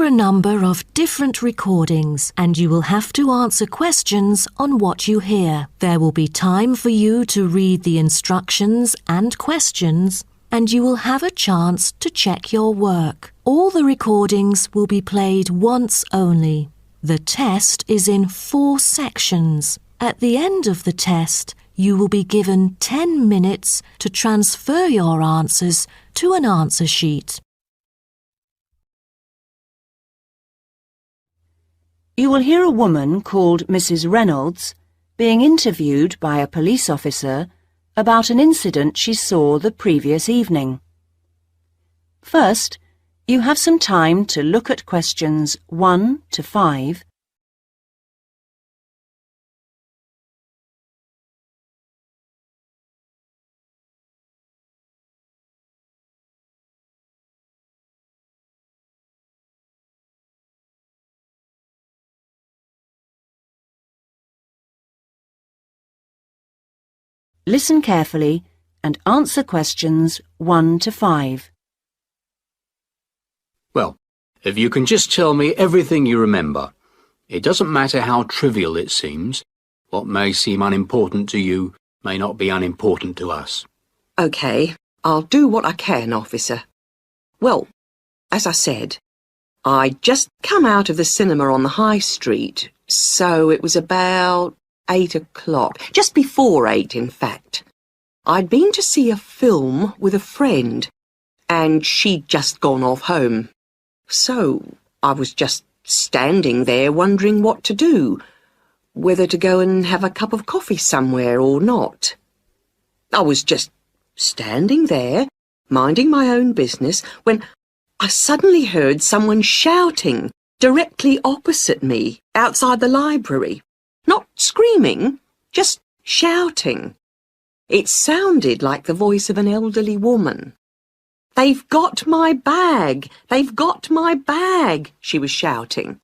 a number of different recordings and you will have to answer questions on what you hear. There will be time for you to read the instructions and questions, and you will have a chance to check your work. All the recordings will be played once only. The test is in 4 sections. At the end of the test, you will be given 10 minutes to transfer your answers to an answer sheet. You will hear a woman called Mrs. Reynolds being interviewed by a police officer about an incident she saw the previous evening. First, you have some time to look at questions 1 to 5. Listen carefully and answer questions 1 to 5. Well, if you can just tell me everything you remember. It doesn't matter how trivial it seems. What may seem unimportant to you may not be unimportant to us. OK, I'll do what I can, officer. Well, as I said, I'd just come out of the cinema on the high street, so it was about 8 o'clock, just before 8, in fact. I'd been to see a film with a friend, and she'd just gone off home. So I was just standing there wondering what to do, whether to go and have a cup of coffee somewhere or not. I was just standing there, minding my own business, when I suddenly heard someone shouting directly opposite me, outside the library. Not screaming, just shouting. It sounded like the voice of an elderly woman. "They've got my bag! They've got my bag!" she was shouting.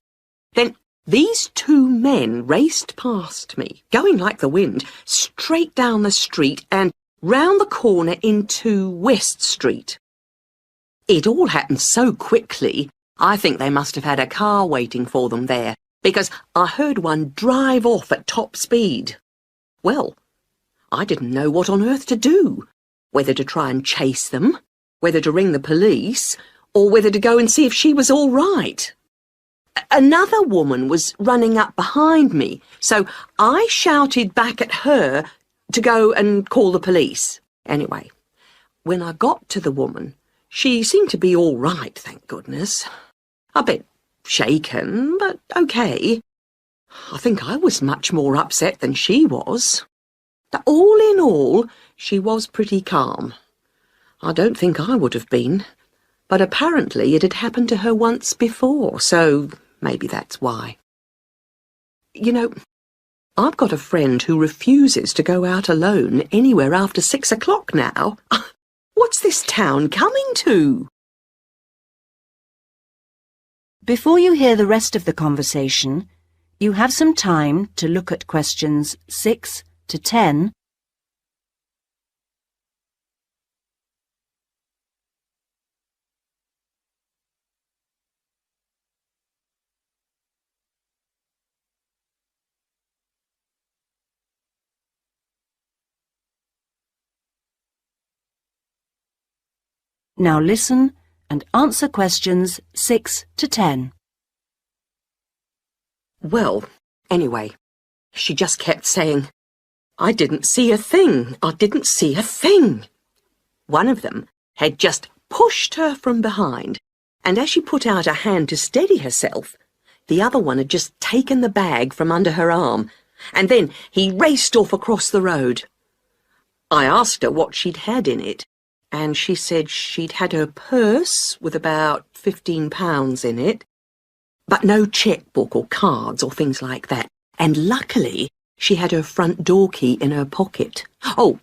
Then these 2 men raced past me, going like the wind, straight down the street and round the corner into West Street. It all happened so quickly, I think they must have had a car waiting for them there, because I heard one drive off at top speed. Well, I didn't know what on earth to do, whether to try and chase them, whether to ring the police, or whether to go and see if she was all right. Another woman was running up behind me, so I shouted back at her to go and call the police. Anyway, when I got to the woman, she seemed to be all right, thank goodness. A bit shaken, but OK. I think I was much more upset than she was. But all in all, she was pretty calm. I don't think I would have been, but apparently it had happened to her once before, so maybe that's why. You know, I've got a friend who refuses to go out alone anywhere after 6 o'clock now. What's this town coming to? Before you hear the rest of the conversation, you have some time to look at questions 6 to 10. Now listen and answer questions 6 to 10. Well, anyway, she just kept saying, "I didn't see a thing, I didn't see a thing." One of them had just pushed her from behind, and as she put out a hand to steady herself, the other one had just taken the bag from under her arm, and then he raced off across the road. I asked her what she'd had in it, and she said she'd had her purse with about £15 in it, but no chequebook or cards or things like that, and luckily she had her front door key in her pocket. Oh,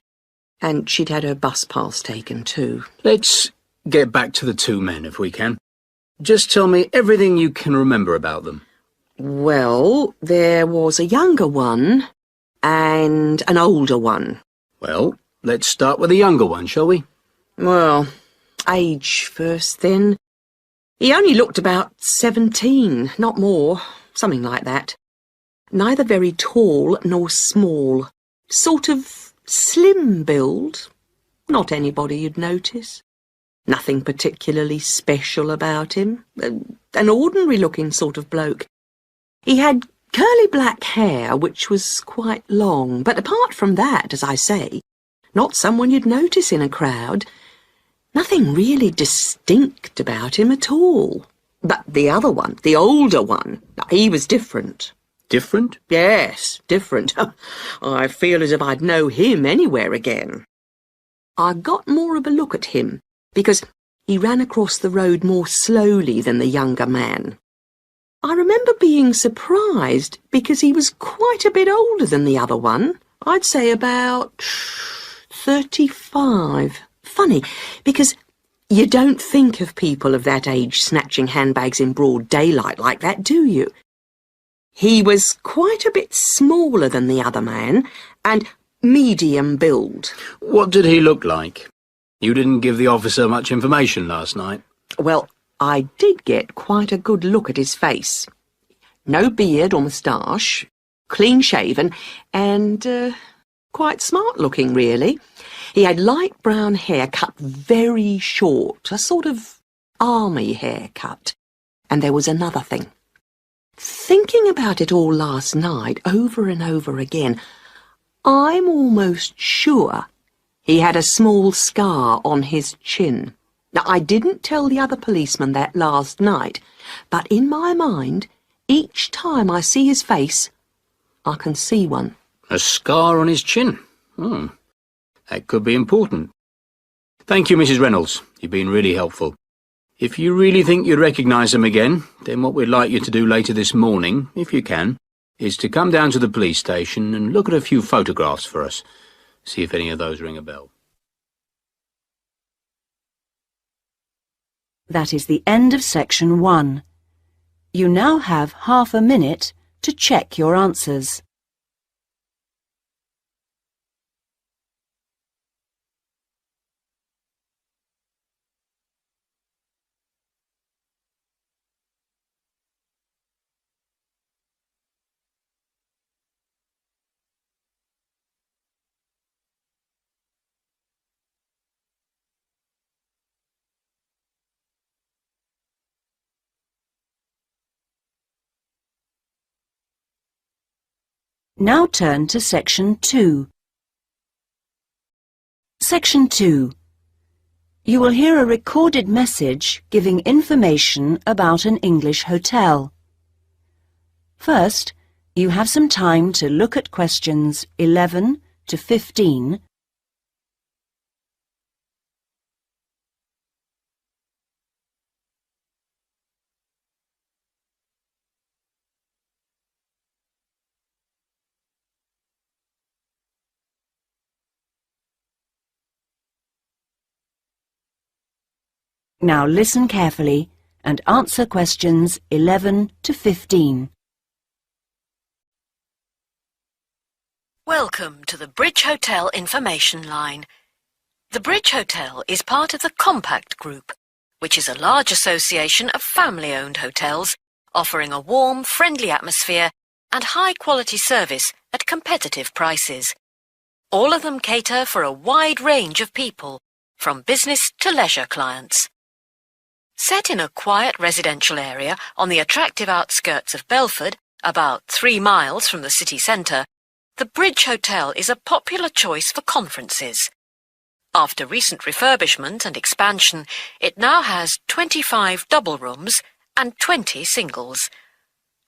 and she'd had her bus pass taken too. Let's get back to the 2 men, if we can. Just tell me everything you can remember about them. Well, there was a younger one and an older one. Well, let's start with the younger one, shall we? Well, age first then. He only looked about 17, not more, something like that. Neither very tall nor small. Sort of slim build. Not anybody you'd notice. Nothing particularly special about him. An ordinary-looking sort of bloke. He had curly black hair, which was quite long, but apart from that, as I say, not someone you'd notice in a crowd. Nothing really distinct about him at all. But the other one, the older one, he was different. Different? Yes, different. I feel as if I'd know him anywhere again. I got more of a look at him, because he ran across the road more slowly than the younger man. I remember being surprised, because he was quite a bit older than the other one. I'd say about 35. Funny, because you don't think of people of that age snatching handbags in broad daylight like that, do you? He was quite a bit smaller than the other man, and medium build. What did he look like? You didn't give the officer much information last night. Well, I did get quite a good look at his face. No beard or moustache, clean-shaven, and quite smart-looking, really. He had light brown hair cut very short, a sort of army haircut. And there was another thing. Thinking about it all last night, over and over again, I'm almost sure he had a small scar on his chin. Now, I didn't tell the other policeman that last night, but in my mind, each time I see his face, I can see one. A scar on his chin? That could be important. Thank you, Mrs. Reynolds. You've been really helpful. If you really think you'd recognise him again, then what we'd like you to do later this morning, if you can, is to come down to the police station and look at a few photographs for us. See if any of those ring a bell. That is the end of section 1. You now have half a minute to check your answers. Now turn to section 2. Section 2. You will hear a recorded message giving information about an English hotel. First, you have some time to look at questions 11 to 15. Now listen carefully and answer questions 11 to 15. Welcome to the Bridge Hotel information line. The Bridge Hotel is part of the Compact Group, which is a large association of family-owned hotels offering a warm, friendly atmosphere and high-quality service at competitive prices. All of them cater for a wide range of people, from business to leisure clients. Set in a quiet residential area on the attractive outskirts of Belford, about 3 miles from the city centre, the Bridge Hotel is a popular choice for conferences. After recent refurbishment and expansion, it now has 25 double rooms and 20 singles.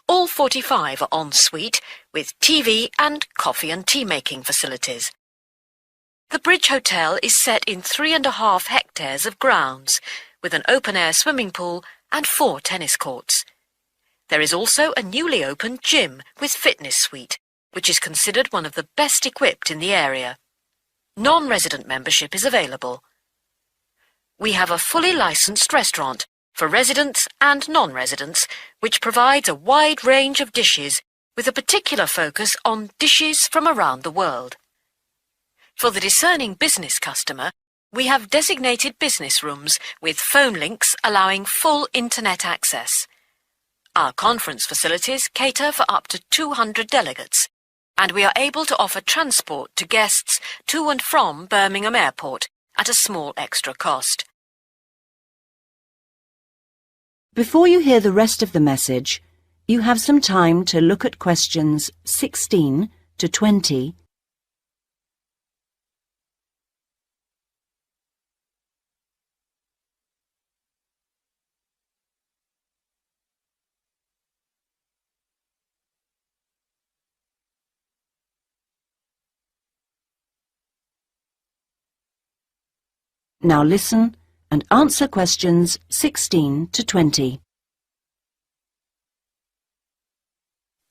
All 45 are en suite, with TV and coffee and tea-making facilities. The Bridge Hotel is set in 3.5 hectares of grounds, with an open-air swimming pool and 4 tennis courts. There is also a newly opened gym with fitness suite, which is considered one of the best equipped in the area. Non-resident membership is available. We have a fully licensed restaurant for residents and non-residents, which provides a wide range of dishes with a particular focus on dishes from around the world. For the discerning business customer, We have designated business rooms with phone links allowing full internet access. Our conference facilities cater for up to 200 delegates, and we are able to offer transport to guests to and from Birmingham Airport at a small extra cost. Before you hear the rest of the message, you have some time to look at questions 16 to 20. Now listen and answer questions 16 to 20.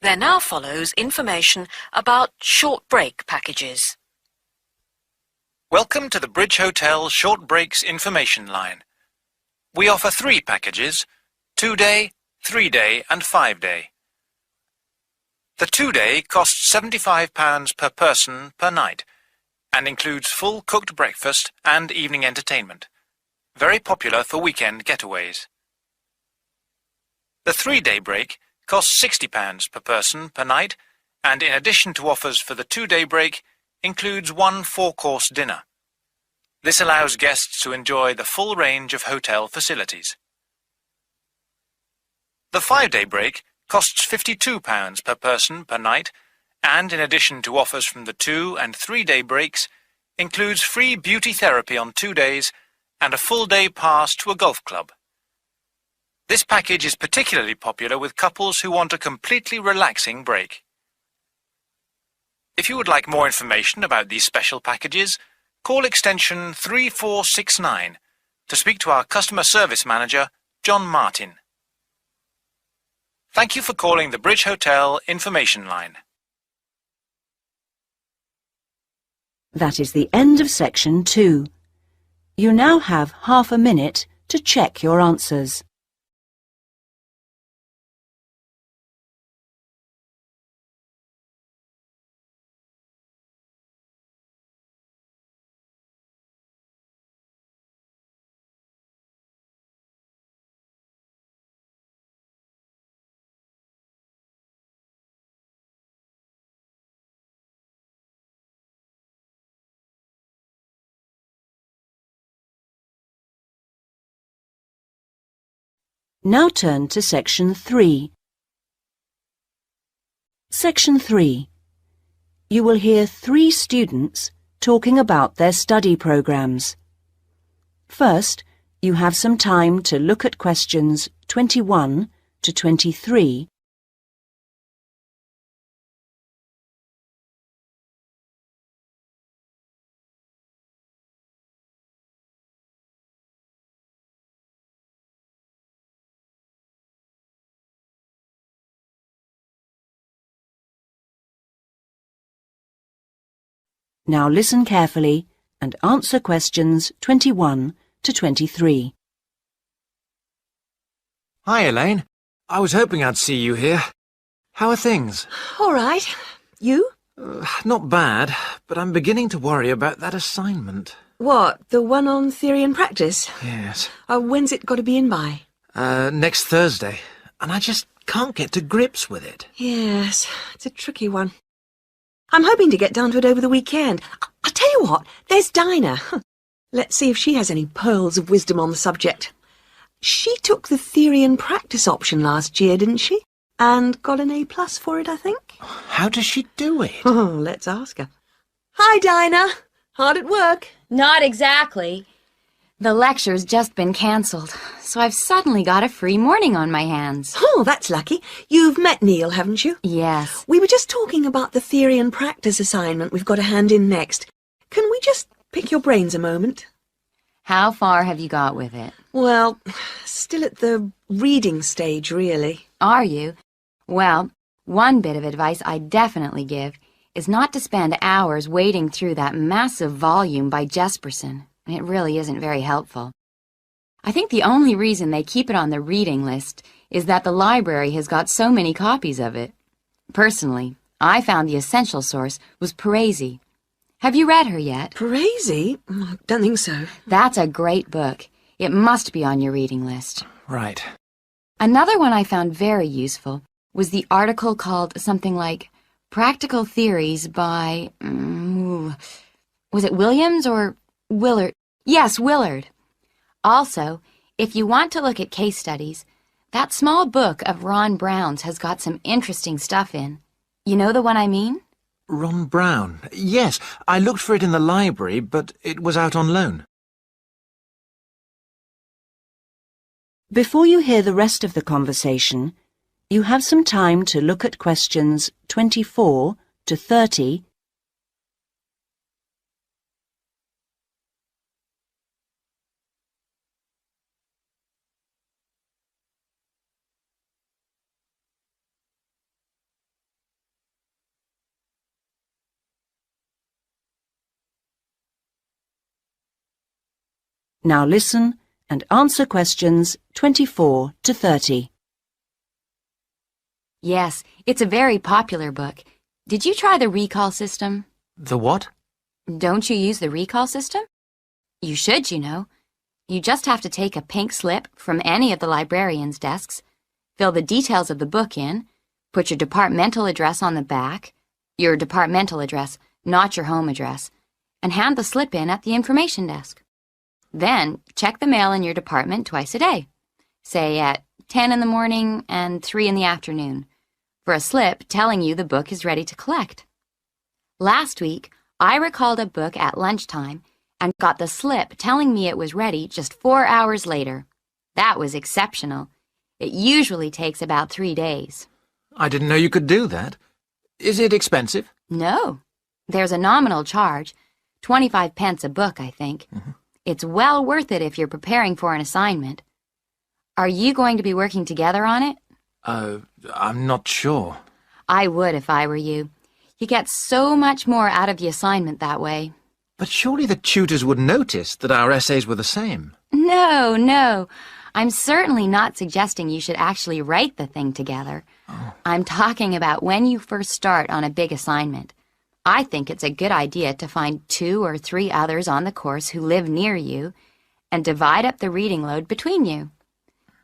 There now follows information about short break packages. Welcome to the Bridge Hotel Short Breaks information line. We offer 3 packages: 2-day, 3-day and 5-day. The 2-day costs £75 per person per night and includes full cooked breakfast and evening entertainment. Very popular for weekend getaways. The 3-day break costs £60 per person per night and, in addition to offers for the 2-day break, includes 1 4-course dinner. This allows guests to enjoy the full range of hotel facilities. The 5-day break costs £52 per person per night and, in addition to offers from the 2- and 3-day breaks, includes free beauty therapy on 2 days and a full-day pass to a golf club. This package is particularly popular with couples who want a completely relaxing break. If you would like more information about these special packages, call extension 3469 to speak to our customer service manager, John Martin. Thank you for calling the Bridge Hotel information line. That is the end of section 2. You now have half a minute to check your answers. Now turn to section 3. Section 3. You will hear 3 students talking about their study programs. First, you have some time to look at questions 21 to 23. Now listen carefully and answer questions 21 to 23. Hi, Elaine. I was hoping I'd see you here. How are things? All right. You? Not bad, but I'm beginning to worry about that assignment. What, the one on theory and practice? Yes. When's it got to be in by? Next Thursday. And I just can't get to grips with it. Yes, it's a tricky one. I'm hoping to get down to it over the weekend. I'll tell you what, there's Dinah. Let's see if she has any pearls of wisdom on the subject. She took the theory and practice option last year, didn't she? And got an A+ for it, I think. How does she do it? Oh, let's ask her. Hi, Dinah. Hard at work? Not exactly. The lecture's just been cancelled, so I've suddenly got a free morning on my hands. Oh, that's lucky. You've met Neil, haven't you? Yes. We were just talking about the theory and practice assignment we've got to hand in next. Can we just pick your brains a moment? How far have you got with it? Well, still at the reading stage, really. Are you? Well, one bit of advice I definitely give is not to spend hours wading through that massive volume by Jesperson. It really isn't very helpful. I think the only reason they keep it on the reading list is that the library has got so many copies of it. Personally, I found the essential source was Peregrine. Have you read her yet? Crazy? I don't think so. That's a great book. It must be on your reading list. Right. Another one I found very useful was the article called something like Practical Theories by... was it Williams or Willard? Yes, Willard. Also, if you want to look at case studies, that small book of Ron Brown's has got some interesting stuff in. You know the one I mean? Ron Brown. Yes, I looked for it in the library, but it was out on loan. Before you hear the rest of the conversation, you have some time to look at questions 24 to 30. Now listen and answer questions 24 to 30. Yes, it's a very popular book. Did you try the recall system? The what? Don't you use the recall system? You should, you know. You just have to take a pink slip from any of the librarian's desks, fill the details of the book in, put your departmental address on the back, your departmental address, not your home address, and hand the slip in at the information desk. Then, check the mail in your department twice a day, say at 10 in the morning and 3 in the afternoon, for a slip telling you the book is ready to collect. Last week, I recalled a book at lunchtime and got the slip telling me it was ready just 4 hours later. That was exceptional. It usually takes about 3 days. I didn't know you could do that. Is it expensive? No. There's a nominal charge, 25 pence a book, I think. It's well worth it if you're preparing for an assignment. Are you going to be working together on it? I'm not sure. I would if I were you. You get so much more out of the assignment that way. But surely the tutors would notice that our essays were the same. No. I'm certainly not suggesting you should actually write the thing together. I'm talking about when you first start on a big assignment. I think it's a good idea to find 2 or 3 others on the course who live near you and divide up the reading load between you.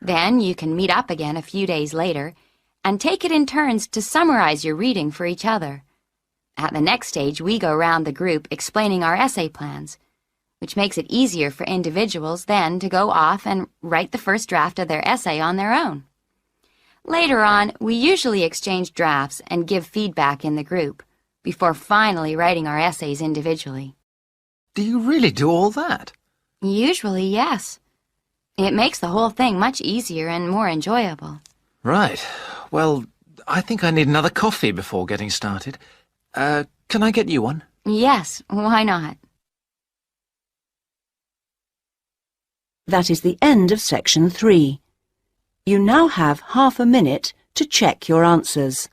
Then you can meet up again a few days later and take it in turns to summarize your reading for each other. At the next stage, we go round the group explaining our essay plans, which makes it easier for individuals then to go off and write the first draft of their essay on their own. Later on, we usually exchange drafts and give feedback in the group before finally writing our essays individually. Do you really do all that? Usually, yes. It makes the whole thing much easier and more enjoyable. Right. Well, I think I need another coffee before getting started. Can I get you one? Yes, why not? That is the end of section 3. You now have half a minute to check your answers.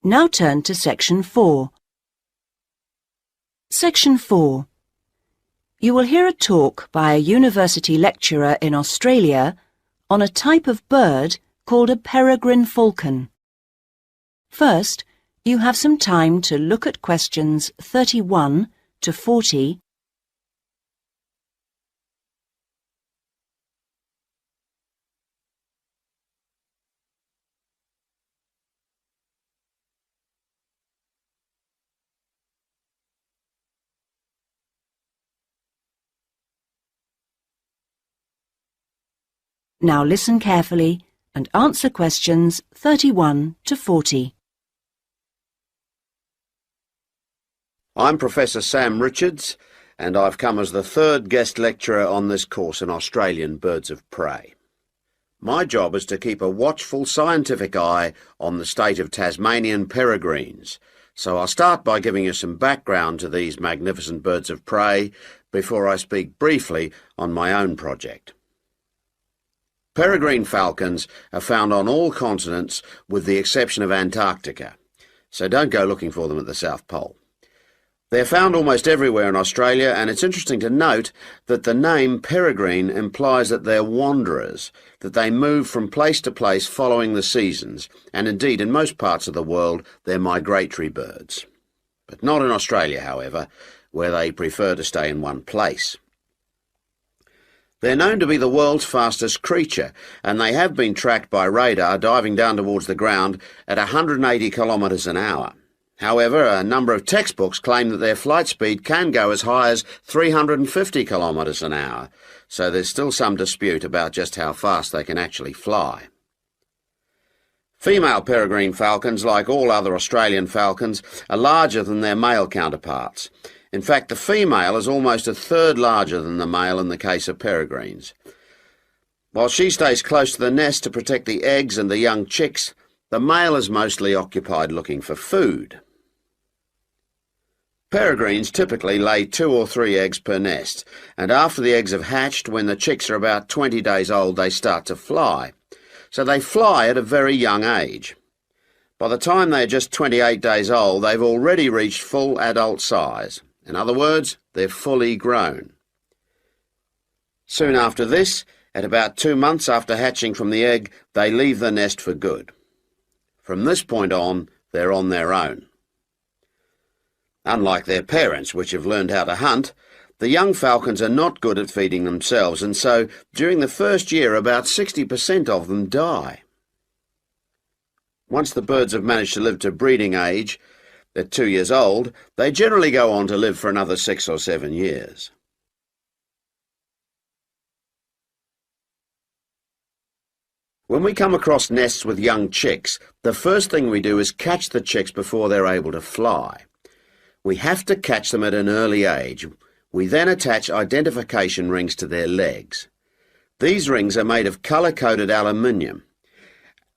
Now turn to section 4. Section 4. You will hear a talk by a university lecturer in Australia on a type of bird called a peregrine falcon. First, you have some time to look at questions 31 to 40. Now listen carefully and answer questions 31 to 40. I'm Professor Sam Richards, and I've come as the 3rd guest lecturer on this course in Australian birds of prey. My job is to keep a watchful scientific eye on the state of Tasmanian peregrines, So I'll start by giving you some background to these magnificent birds of prey before I speak briefly on my own project. Peregrine falcons are found on all continents with the exception of Antarctica, so don't go looking for them at the South Pole. They're found almost everywhere in Australia, and it's interesting to note that the name peregrine implies that they're wanderers, that they move from place to place following the seasons, and indeed in most parts of the world they're migratory birds. But not in Australia, however, where they prefer to stay in one place. They're known to be the world's fastest creature, and they have been tracked by radar diving down towards the ground at 180 kilometres an hour. However, a number of textbooks claim that their flight speed can go as high as 350 kilometres an hour, so there's still some dispute about just how fast they can actually fly. Female peregrine falcons, like all other Australian falcons, are larger than their male counterparts. In fact, the female is almost a third larger than the male in the case of peregrines. While she stays close to the nest to protect the eggs and the young chicks, the male is mostly occupied looking for food. Peregrines typically lay 2 or 3 eggs per nest, and after the eggs have hatched, when the chicks are about 20 days old, they start to fly. So they fly at a very young age. By the time they are just 28 days old, they've already reached full adult size. In other words, they're fully grown. Soon after this, at about 2 months after hatching from the egg, they leave the nest for good. From this point on, they're on their own. Unlike their parents, which have learned how to hunt, the young falcons are not good at feeding themselves, and so during the first year about 60% of them die. Once the birds have managed to live to breeding age, at 2 years old, they generally go on to live for another 6 or 7 years. When we come across nests with young chicks, the first thing we do is catch the chicks before they're able to fly. We have to catch them at an early age. We then attach identification rings to their legs. These rings are made of colour-coded aluminium,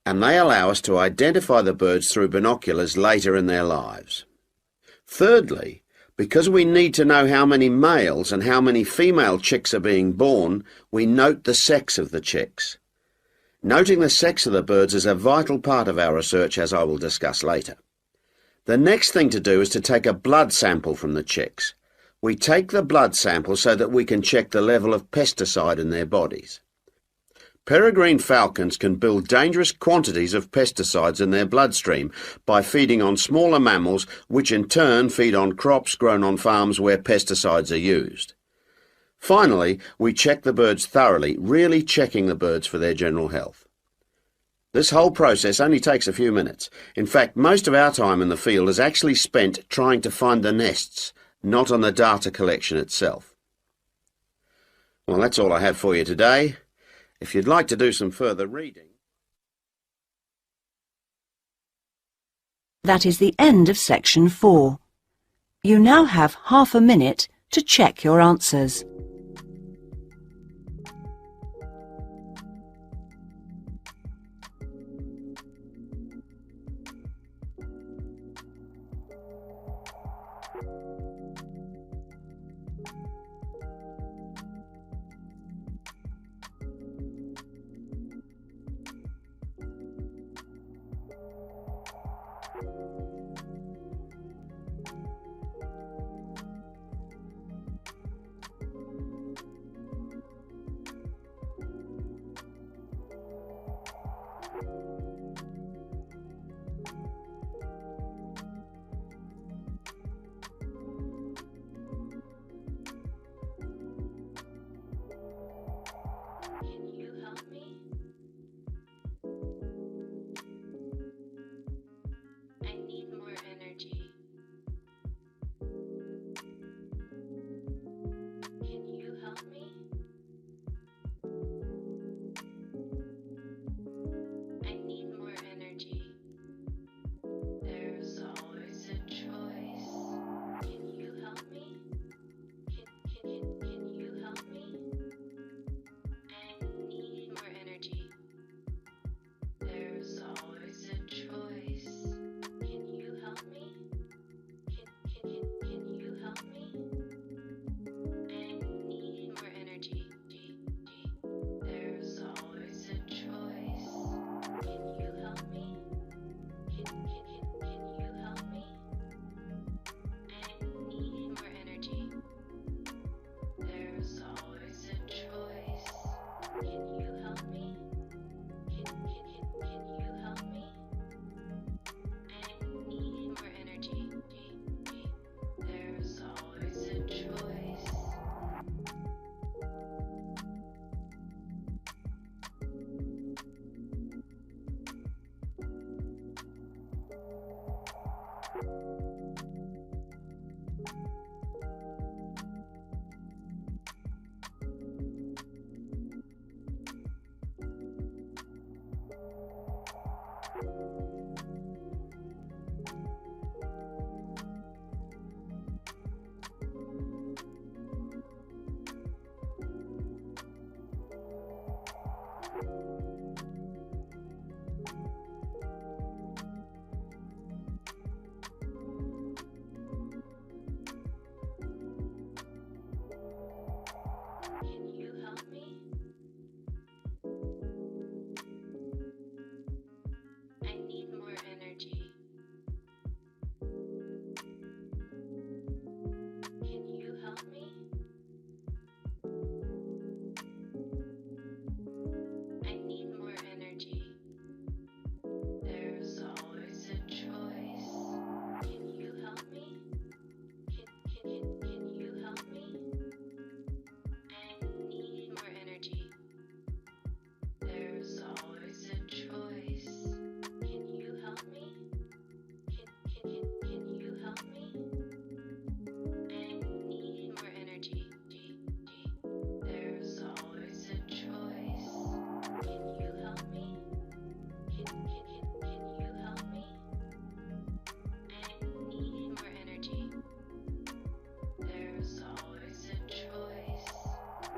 and they allow us to identify the birds through binoculars later in their lives. Thirdly, because we need to know how many males and how many female chicks are being born, we note the sex of the chicks. Noting the sex of the birds is a vital part of our research, as I will discuss later. The next thing to do is to take a blood sample from the chicks. We take the blood sample so that we can check the level of pesticide in their bodies. Peregrine falcons can build dangerous quantities of pesticides in their bloodstream by feeding on smaller mammals, which in turn feed on crops grown on farms where pesticides are used. Finally, we check the birds thoroughly, really checking the birds for their general health. This whole process only takes a few minutes. In fact, most of our time in the field is actually spent trying to find the nests, not on the data collection itself. Well, that's all I have for you today. If you'd like to do some further reading... That is the end of section 4. You now have half a minute to check your answers.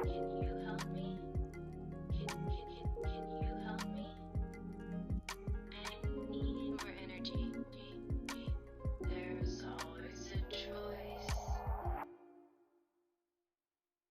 In